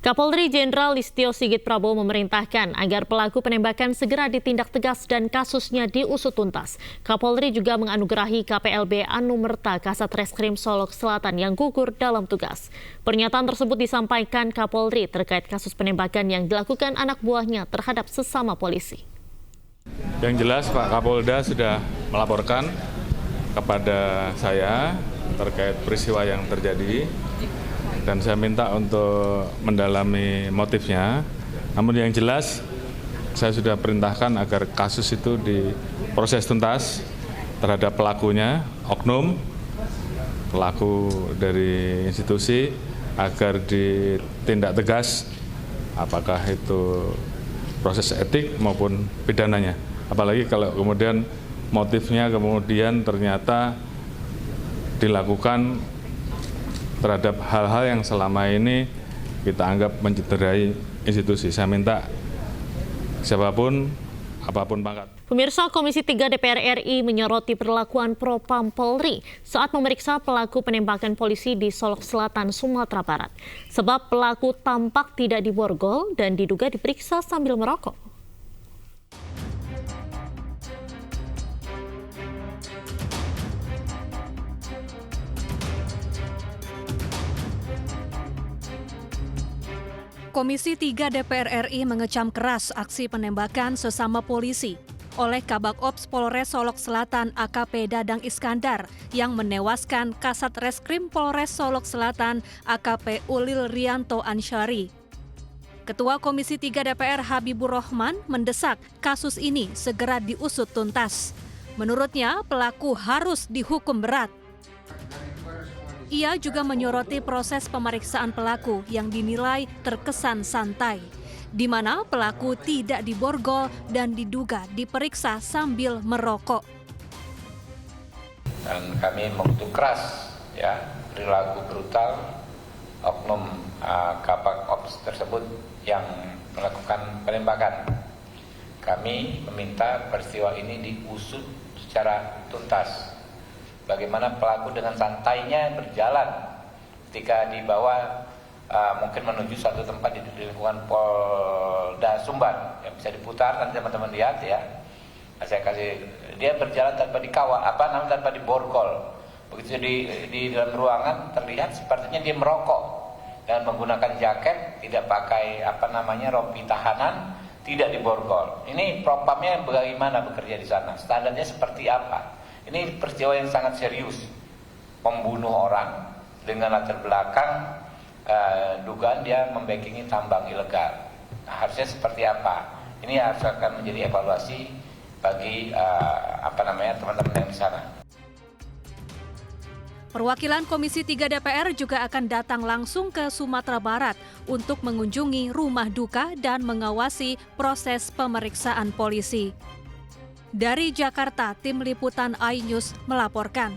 Kapolri Jenderal Listio Sigit Prabowo memerintahkan agar pelaku penembakan segera ditindak tegas dan kasusnya diusut tuntas. Kapolri juga menganugerahi KPLB Anumerta Kasat Reskrim Solok Selatan yang gugur dalam tugas. Pernyataan tersebut disampaikan Kapolri terkait kasus penembakan yang dilakukan anak buahnya terhadap sesama polisi. Yang jelas Pak Kapolda sudah melaporkan kepada saya terkait peristiwa yang terjadi. Dan saya minta untuk mendalami motifnya. Namun yang jelas, saya sudah perintahkan agar kasus itu diproses tuntas terhadap pelakunya, oknum, pelaku dari institusi, agar ditindak tegas, apakah itu proses etik maupun pidananya. Apalagi kalau kemudian motifnya ternyata dilakukan terhadap hal-hal yang selama ini kita anggap mencederai institusi. Saya minta siapapun, apapun pangkat. Pemirsa, Komisi 3 DPR RI menyoroti perlakuan Propam Polri saat memeriksa pelaku penembakan polisi di Solok Selatan, Sumatera Barat. Sebab pelaku tampak tidak diborgol dan diduga diperiksa sambil merokok. Komisi 3 DPR RI mengecam keras aksi penembakan sesama polisi oleh Kabak Ops Polres Solok Selatan AKP Dadang Iskandar yang menewaskan Kasat Reskrim Polres Solok Selatan AKP Ulil Rianto Ansyari. Ketua Komisi 3 DPR Habibur Rahman mendesak kasus ini segera diusut tuntas. Menurutnya, pelaku harus dihukum berat. Ia juga menyoroti proses pemeriksaan pelaku yang dinilai terkesan santai, di mana pelaku tidak diborgol dan diduga diperiksa sambil merokok. Dan kami mengutuk keras perilaku brutal oknum Kabak Ops tersebut yang melakukan penembakan. Kami meminta peristiwa ini diusut secara tuntas. Bagaimana pelaku dengan santainya berjalan ketika dibawa mungkin menuju satu tempat di lingkungan Polda Sumbar yang bisa diputar, nanti teman-teman lihat ya. Saya kasih, dia berjalan tanpa dikawal, tanpa diborgol. Begitu di dalam ruangan terlihat sepertinya dia merokok dan menggunakan jaket, tidak pakai rompi tahanan, tidak diborgol. Ini propamnya bagaimana bekerja di sana? Standarnya seperti apa? Ini peristiwa yang sangat serius, membunuh orang dengan latar belakang dugaan dia membackingi tambang ilegal. Nah, harusnya seperti apa? Ini harus akan menjadi evaluasi bagi teman-teman yang di sana. Perwakilan Komisi 3 DPR juga akan datang langsung ke Sumatera Barat untuk mengunjungi rumah duka dan mengawasi proses pemeriksaan polisi. Dari Jakarta, Tim Liputan iNews melaporkan.